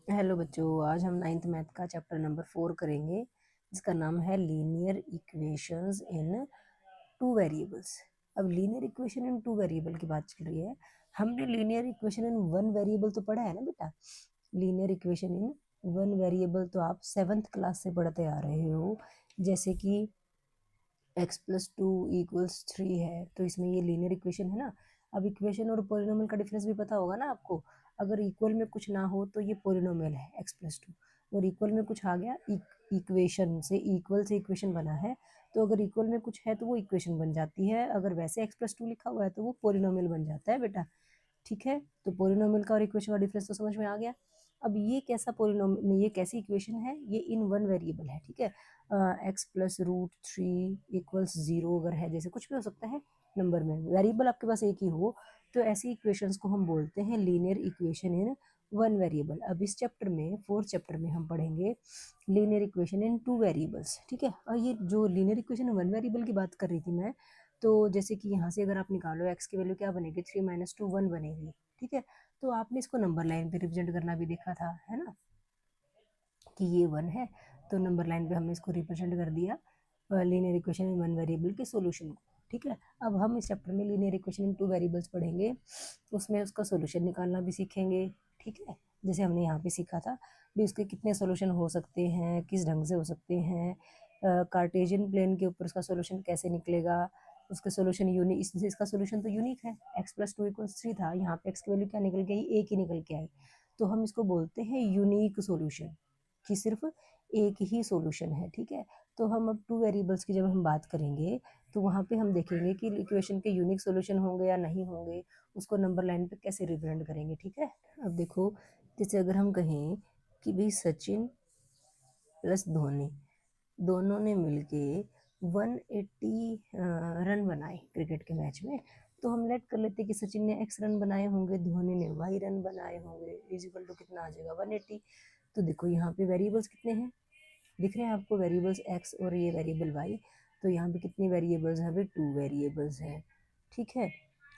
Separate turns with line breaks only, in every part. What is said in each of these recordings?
Hello बच्चों, आज हम नाइन्थ मैथ का चैप्टर नंबर 4 करेंगे, जिसका नाम है linear equations in two variables. अब linear equation in two variable की बात चल रही है। हमने linear equation in one variable तो पढ़ा है ना बेटा। Linear equation in one variable तो आप 7th क्लास से पढ़ते आ रहे हो। जैसे कि x+2 = 3 है, तो इसमें ये लीनियर इक्वेशन है ना। अब इक्वेशन और पोलिनोमियल का डिफरेंस भी पता होगा ना आपको। अगर इक्वल में कुछ ना हो तो ये पोलिनोमियल है x+2, और इक्वल में कुछ आ गया, इक्वेशन से इक्वल से इक्वेशन बना है, तो अगर इक्वल में कुछ है तो वो इक्वेशन बन जाती है, अगर वैसे x+2 लिखा हुआ है तो वो पोलिनोमियल बन जाता है बेटा। ठीक है, तो पोलिनोमियल का और इक्वेशन का डिफरेंस तो समझ में आ गया। अब ये कैसा पोलिनोमियल, ये कैसी इक्वेशन है, ये इन वन वेरिएबल है। ठीक है, x+√3 = 0 अगर है, जैसे कुछ भी हो सकता है नंबर में, वेरिएबल आपके पास एक ही हो, तो ऐसी इक्वेशंस को हम बोलते हैं linear equation in one variable. अब इस चैप्टर में, फोर्थ चैप्टर में, हम पढ़ेंगे linear equation in two variables. ठीक है, और ये जो लीनियर इक्वेशन वन वेरिएबल की बात कर रही थी मैं, तो जैसे कि यहाँ से अगर आप निकालो x की वैल्यू क्या बनेगी, 3 - 2 1 बनेगी। ठीक है, तो आपने इसको नंबर लाइन पे रिप्रेजेंट करना भी देखा था, है ना, कि ये 1 है, तो नंबर लाइन पे हमने इसको रिप्रेजेंट कर दिया linear equation in one variable के सॉल्यूशन को। ठीक है, अब हम इस चैप्टर में linear equation in two variables पढ़ेंगे, उसमें उसका सॉल्यूशन निकालना भी सीखेंगे। ठीक है, जैसे हमने यहाँ पे सीखा था भी उसके कितने सॉल्यूशन हो सकते हैं, किस ढंग से हो सकते हैं, कार्टेशियन प्लेन के ऊपर उसका सॉल्यूशन कैसे निकलेगा, उसका सॉल्यूशन यूनिक, इसका सॉल्यूशन तो यूनिक है। x+2 = 3 था, यहाँ पे x की वैल्यू क्या निकल के आई, एक ही निकल के आई, तो हम इसको बोलते हैं यूनिक सॉल्यूशन, कि सिर्फ एक ही सॉल्यूशन है। ठीक है, तो हम अब टू वेरिएबल्स की जब हम बात करेंगे तो वहाँ पे हम देखेंगे कि इक्वेशन के यूनिक सॉल्यूशन होंगे या नहीं होंगे, उसको नंबर लाइन पे कैसे रिप्रेजेंट करेंगे। ठीक है, अब देखो, जैसे अगर हम कहें कि भाई सचिन प्लस धोनी दोनों ने मिलके 180 रन बनाए क्रिकेट के मैच में, तो हम लेट कर लेते कि सचिन ने x रन बनाए होंगे, धोनी ने y रन बनाए होंगे, इजिकल टू कितना आ जाएगा 180। तो देखो यहाँ पे वेरिएबल्स कितने हैं, दिख रहे हैं आपको वेरिएबल्स x और ये वेरिएबल y, तो यहाँ पे कितनी वेरिएबल्स हैं भाई, 2 वेरिएबल्स हैं। ठीक है,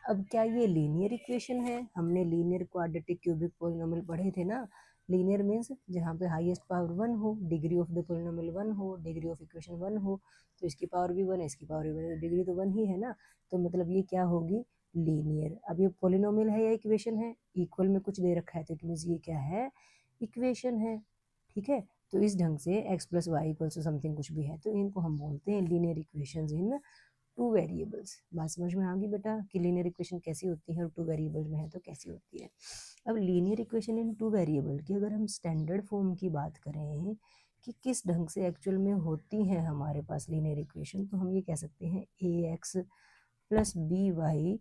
अब क्या ये लीनियर इक्वेशन है, हमने लीनियर क्वाड्रेटिक क्यूबिक पोलिनोमियल पढ़े थे ना। लीनियर मीन्स जहाँ पे हाईएस्ट पावर 1 हो, डिग्री ऑफ द पोलिनोमियल 1 हो, डिग्री ऑफ इक्वेशन 1 हो, तो इसकी पावर भी 1 है, इसकी पावर भी 1 है, डिग्री तो 1 ही है ना, तो मतलब ये क्या होगी, लीनियर। अब ये पोलिनोमियल है या इक्वेशन है, इक्वल में कुछ दे रखा है तो इट मीन्स ये क्या है, इक्वेशन है। ठीक है, तो इस ढंग से x+y = समथिंग कुछ भी है, तो इनको हम बोलते हैं linear equations in two variables. बात समझ में आ गई बेटा कि लीनियर इक्वेशन कैसी होती है और टू वेरिएबल में है तो कैसी होती है। अब linear equation in two variable की अगर हम स्टैंडर्ड फॉर्म की बात करें कि किस ढंग से एक्चुअल में होती है हमारे पास लीनियर इक्वेशन, तो हम ये कह सकते हैं ax + by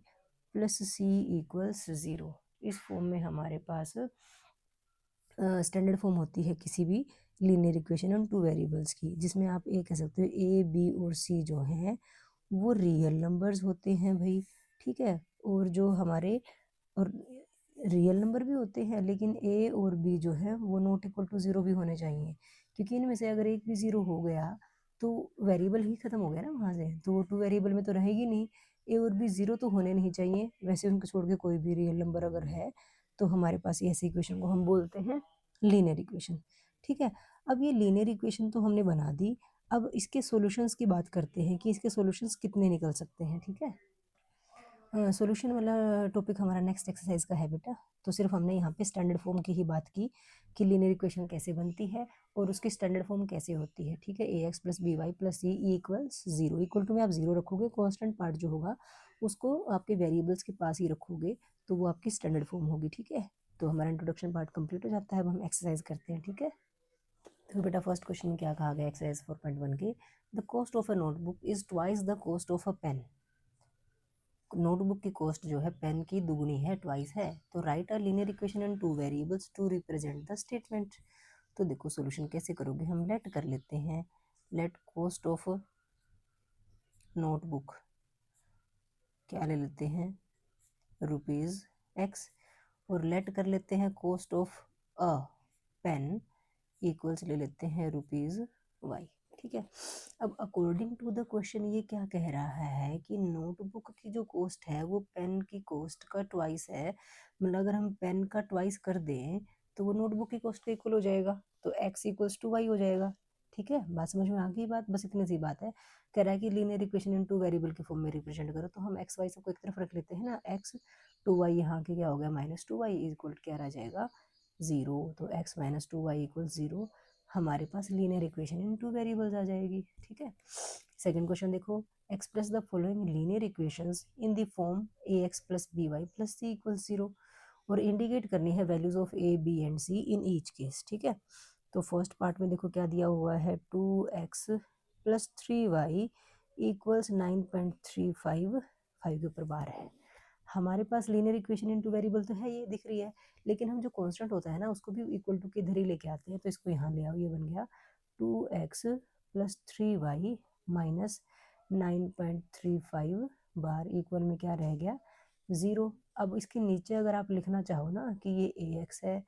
+ c = 0। इस फॉर्म में हमारे पास स्टैंडर्ड फॉर्म होती है किसी भी linear equation in two variables की, जिसमें आप ये कह सकते हो a b और c जो हैं वो रियल नंबर्स होते हैं भाई। ठीक है, और जो हमारे और रियल नंबर भी होते हैं, लेकिन ए और बी जो है वो ≠0 भी होने चाहिए, क्योंकि इनमें से अगर एक भी 0 हो गया तो वेरिएबल ही खत्म हो गया ना वहाँ से, तो वो टू वेरिएबल में तो रहेगी नहीं। ए और बी 0 तो होने नहीं चाहिए, वैसे उनको छोड़ के कोई भी रियल नंबर अगर है तो हमारे पास ये ऐसी इक्वेशन को हम बोलते हैं लीनियर इक्वेशन। ठीक है, अब ये लीनियर इक्वेशन तो हमने बना दी, अब इसके सॉल्यूशंस की बात करते हैं कि इसके सॉल्यूशंस कितने निकल सकते हैं। ठीक है, सॉल्यूशन वाला टॉपिक हमारा नेक्स्ट एक्सरसाइज का है बेटा। तो सिर्फ हमने यहाँ पे स्टैंडर्ड फॉर्म की ही बात की कि लीनियर इक्वेशन कैसे बनती है और उसकी स्टैंडर्ड फॉर्म कैसे होती है। ठीक है, ax + by + c = 0, equal to में आप 0 रखोगे, कांस्टेंट पार्ट जो होगा उसको आपके वेरिएबल्स के पास ही रखोगे, तो वो आपकी स्टैंडर्ड फॉर्म होगी। ठीक है, तो हमारा इंट्रोडक्शन पार्ट कंप्लीट हो जाता है, अब हम एक्सरसाइज करते हैं। ठीक है, तो बेटा फर्स्ट क्वेश्चन में क्या कहा गया एक्सरसाइज 4.1 के, the cost of a notebook is twice the cost of a pen. Notebook की कॉस्ट जो है पेन की दुगनी है, ट्वाइस है, तो write a linear equation in two variables to represent the statement. तो देखो सोल्यूशन कैसे करोगे, हम लेट कर लेते हैं, लेट कॉस्ट ऑफ नोटबुक क्या ले लेते हैं, ₹x, और लेट कर लेते हैं cost of a pen equals ले लेते हैं ₹y। ठीक है, अब अकॉर्डिंग टू द क्वेश्चन ये क्या कह रहा है कि नोटबुक की जो कॉस्ट है वो पेन की कॉस्ट का ट्वाइस है, मतलब अगर हम पेन का ट्वाइस कर दें तो वो नोटबुक की कॉस्ट के इक्वल हो जाएगा, तो x इक्वल्स टू वाई हो जाएगा। ठीक है, बात समझ में आ गई बात, बस इतनी सी बात है। कह रहा है कि linear equation in two variable के फॉर्म में रिप्रेजेंट करो, तो हम एक्स वाई सबको एक तरफ रख लेते हैं ना, x टू वाई यहाँ के क्या हो गया माइनस टू वाई इक्वल क्या रह जाएगा 0, तो x minus two y equal 0, हमारे पास linear equation in two variables आ जाएगी। ठीक है, सेकंड क्वेश्चन देखो, express the following linear equations in the form ax plus b y plus c equal 0, और इंडिकेट करनी है values of a b and c in each case. ठीक है, तो फर्स्ट पार्ट में देखो क्या दिया हुआ है, 2x प्लस 3y इक्वल्स 9.35, 5 के ऊपर बार है। हमारे पास लीनियर इक्वेशन इनटू वेरिएबल तो है, ये दिख रही है, लेकिन हम जो कांस्टेंट होता है ना उसको भी इक्वल टू के इधर ही लेके आते हैं, तो इसको यहाँ ले आओ, ये बन गया 2x प्लस 3y माइनस 9.35 बार इक्वल में क्या रह गया 0। अब इसके नीचे अगर आप लिखना चाहो ना कि ये ax है,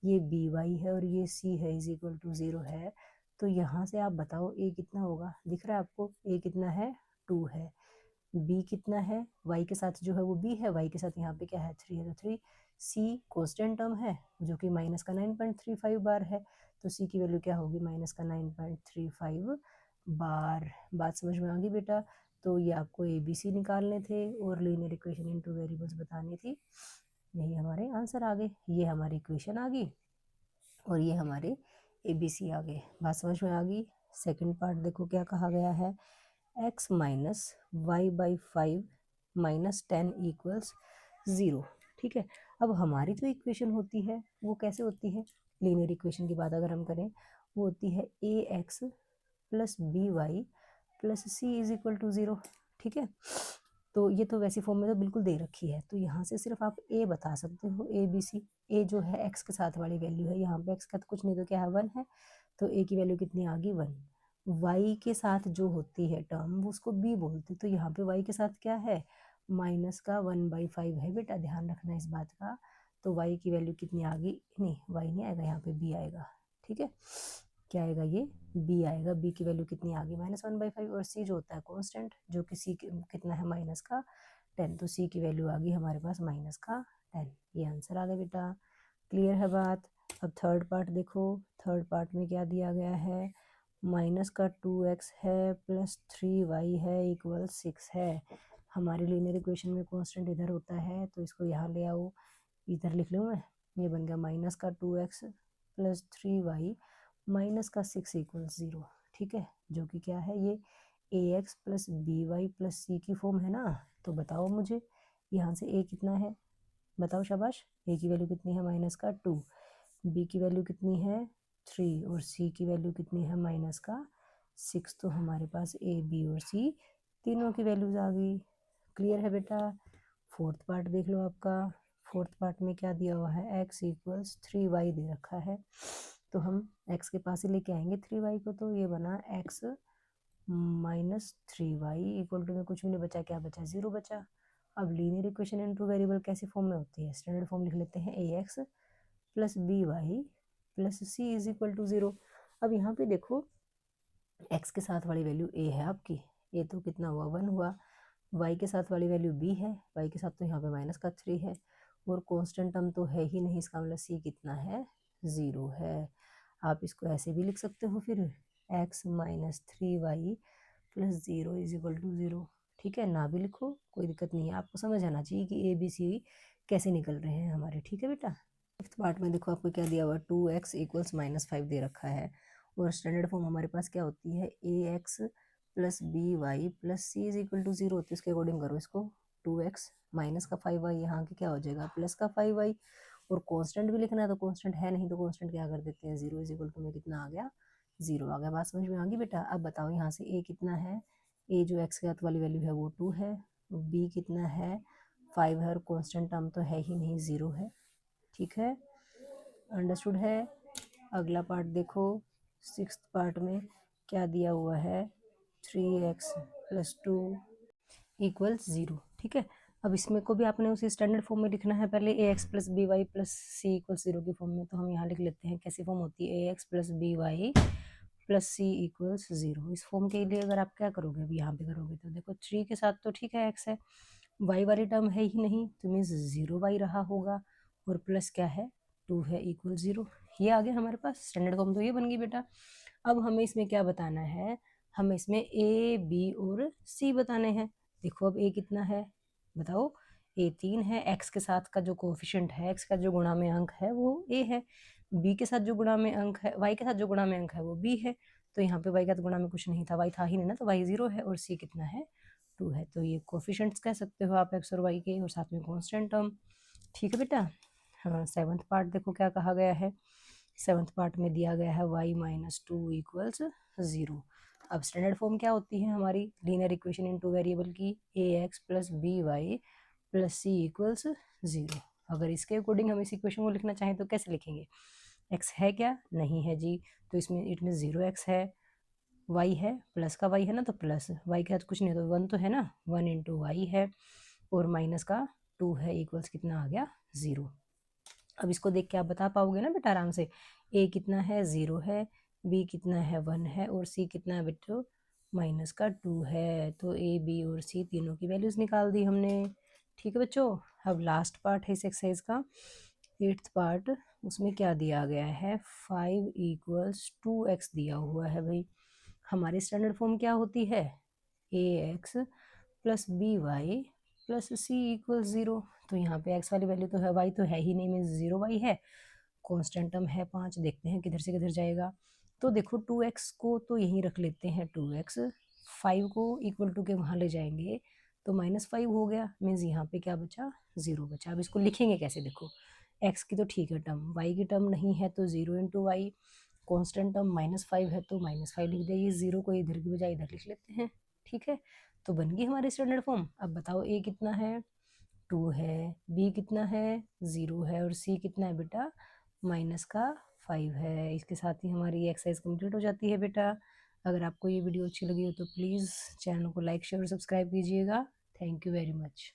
ये by है और ये c है इज इक्वल टू 0 है, तो यहाँ से आप बताओ a कितना होगा, दिख रहा है आपको a कितना है 2 है, b कितना है, y के साथ जो है वो b है, y के साथ यहाँ पे क्या है 3 है, तो 3, c कांस्टेंट टर्म है जो कि माइनस का 9.35 बार है, तो c की वैल्यू क्या होगी माइनस का 9.35 बार। बात समझ में आ गई बेटा, तो ये आपको ए बी सी निकालने थे और लीनियर इक्वेशन इनटू वेरिएबल्स बतानी थी, यही हमारे आंसर आ गए, ये हमारी इक्वेशन आ गई और ये हमारे ए बी सी आ गए। बात समझ में आ गई। सेकंड पार्ट देखो क्या कहा गया है, x minus y by 5 minus 10 equals 0। ठीक है, अब हमारी जो इक्वेशन होती है वो कैसे होती है, लीनियर इक्वेशन की बात अगर हम करें वो होती है a x plus b y plus c is equal to 0। ठीक है, तो ये तो वैसी फॉर्म में तो बिल्कुल दे रखी है, तो यहाँ से सिर्फ आप ए बता सकते हो, ए बी सी। ए जो है एक्स के साथ वाली वैल्यू है, यहाँ पे एक्स का तो कुछ नहीं, तो क्या है 1 है, तो ए की वैल्यू कितनी आ गई 1। वाई के साथ जो होती है टर्म वो उसको बी बोलते, तो यहाँ पे वाई के साथ क्या है माइनस का 1/5 है बेटा, ध्यान रखना इस बात का। तो वाई की वैल्यू कितनी आ गई, नहीं वाई नहीं आएगा, यहाँ पे बी आएगा। ठीक है, क्या आएगा ये बी आएगा, बी की वैल्यू कितनी आ गई -1/5, और सी जो होता है कांस्टेंट जो कि सी कितना है माइनस का 10, तो सी की वैल्यू आ गई हमारे पास माइनस का 10, ये आंसर आ गया बेटा। क्लियर है बात। अब थर्ड पार्ट देखो, थर्ड पार्ट में क्या दिया गया है, माइनस का 2x है प्लस 3y है इक्वल 6 है। हमारी लीनियर इक्वेशन में कांस्टेंट इधर होता है, तो इसको यहाँ ले आओ, इधर लिख लूँ मैं, ये बन गया माइनस का 2x प्लस 3y माइनस का 6 इक्वल 0। ठीक है, जो कि क्या है ये ax plus b y plus c की फॉर्म है ना, तो बताओ मुझे यहाँ से a कितना है, बताओ शाबाश, a की वैल्यू कितनी है माइनस का 2, b की वैल्यू कितनी है 3 और c की वैल्यू कितनी है माइनस का 6, तो हमारे पास a b और c तीनों की वैल्यूज आ गई। क्लियर है बेटा। फोर्थ पार्ट देख लो आपका, फोर्थ पार्ट में क्या दिया हुआ है, x इक्वल्स 3y दे रखा है, तो हम x के पास ही लेके आएंगे 3y को, तो ये बना x minus 3y equal to में कुछ भी नहीं बचा, क्या बचा 0 बचा। अब लीनियर इक्वेशन इनटू वेरिएबल कैसी फॉर्म में होती है, स्टैंडर्ड फॉर्म लिख लेते हैं ax plus b y plus c is equal to 0। अब यहाँ पे देखो x के साथ वाली वैल्यू a है आपकी, a तो कितना हुआ 1 हुआ, y के साथ वाली वैल्यू b है, y के साथ तो यहाँ पे माइनस का 3 है, और कांस्टेंट टर्म तो है ही नहीं, इसका मतलब c कितना है 0 है। आप इसको ऐसे भी लिख सकते हो फिर, x minus 3y plus 0 is equal to 0। ठीक है, ना भी लिखो कोई दिक्कत नहीं है, आपको समझ आना चाहिए कि ए बी सी कैसे निकल रहे हैं हमारे। ठीक है बेटा। फिफ्थ पार्ट में देखो आपको क्या दिया हुआ, 2x इक्वल्स -5 दे रखा है, और स्टैंडर्ड फॉर्म हमारे पास क्या होती है, ax plus b y plus c is equal to 0 होती है, इसके अकॉर्डिंग करो इसको, 2x माइनस का 5y यहाँ के क्या हो जाएगा प्लस का 5y, और कांस्टेंट भी लिखना है तो कांस्टेंट है नहीं, तो कांस्टेंट क्या कर देते हैं 0 इज इक्वल टू में कितना आ गया 0 आ गया। बात समझ में आ गई बेटा। अब बताओ यहाँ से a कितना है, a जो x के साथ वाली वैल्यू है वो 2 है, b कितना है 5 है, और कॉन्स्टेंट टर्म तो है ही नहीं 0 है। ठीक है, अंडरस्टूड है। अगला पार्ट देखो, सिक्स्थ पार्ट में क्या दिया हुआ है, 3x प्लस 2 इक्वल्स 0। ठीक है, अब इसमें को भी आपने उसी स्टैंडर्ड फॉर्म में लिखना है, पहले ax plus b y plus c equal 0 की फॉर्म में, तो हम यहाँ लिख लेते हैं कैसी फॉर्म होती है, ax plus b y plus c equals 0। इस फॉर्म के लिए अगर आप क्या करोगे, अभी यहाँ पे करोगे तो देखो 3 के साथ तो ठीक है x है, y वाली टर्म है ही नहीं, तो मीन्स 0y रहा होगा, और प्लस क्या है 2 है इक्वल 0। ये आ गया हमारे पास, स्टैंडर्ड फॉर्म तो ये बन गई बेटा। अब हमें इसमें क्या बताना है, हमें इसमें ए बी और सी बताने हैं। देखो अब ए कितना है बताओ, ए 3 है, एक्स के साथ का जो कोफिशिएंट है, एक्स का जो गुणा में अंक है वो ए है, बी के साथ जो गुणा में अंक है, वाई के साथ जो गुणा में अंक है वो बी है। तो यहाँ पे वाई का तो गुणा में कुछ नहीं था, वाई था ही नहीं ना, तो वाई 0 है, और सी कितना है 2 है। तो ये कोफिशिएंट्स कह सकते हो आप एक्स और वाई के, और साथ में कॉन्स्टेंट टर्म। ठीक है बेटा। हाँ, 7th पार्ट देखो क्या कहा गया है। 7th पार्ट में दिया गया है y माइनस 2 इक्वल्स 0। अब स्टैंडर्ड फॉर्म क्या होती है हमारी linear equation in two variable की, a x plus b y plus c equals 0। अगर इसके अकॉर्डिंग हम इस इक्वेशन को लिखना चाहें तो कैसे लिखेंगे, x है क्या, नहीं है जी, तो इसमें इट मीन 0x है, y है, प्लस का y है ना, तो प्लस y के साथ कुछ नहीं तो 1 तो है ना, 1 इंटू वाई है, और माइनस का 2 है इक्वल्स कितना आ गया 0। अब इसको देख के आप बता पाओगे ना बेटा आराम से, ए कितना है 0 है, बी कितना है 1 है, और सी कितना है बेटा माइनस का 2 है। तो ए बी और सी तीनों की वैल्यूज निकाल दी हमने। ठीक है बच्चों। अब लास्ट पार्ट है इस एक्सरसाइज का, 8th पार्ट। उसमें क्या दिया गया है, 5 इक्वल्स 2x दिया हुआ है भाई। हमारी स्टैंडर्ड फॉर्म क्या होती है, a x plus b y plus c equal 0। तो यहाँ पे x वाली वैल्यू तो है, y तो है ही नहीं, मीन 0 y है, कॉन्स्टेंट टर्म है 5, देखते हैं किधर से किधर जाएगा। तो देखो 2x को तो यहीं रख लेते हैं 2x, 5 को इक्वल टू के वहाँ ले जाएंगे तो -5 हो गया, मीन्स यहाँ पे क्या बचा 0 बचा। अब इसको लिखेंगे कैसे, देखो x की तो ठीक है टर्म, y की टर्म नहीं है तो 0 इंटू वाई, कॉन्स्टेंट टर्म -5 है तो -5 लिख दिया, ये 0 को इधर की बजाय इधर लिख लेते हैं। ठीक है, तो बन गई हमारी स्टैंडर्ड फॉर्म। अब बताओ a कितना है 2 है, बी कितना है 0 है, और सी कितना है बेटा माइनस का 5 है। इसके साथ ही हमारी ये एक्सरसाइज कंप्लीट हो जाती है बेटा। अगर आपको ये वीडियो अच्छी लगी हो तो प्लीज़ चैनल को लाइक शेयर और सब्सक्राइब कीजिएगा। Thank you very much.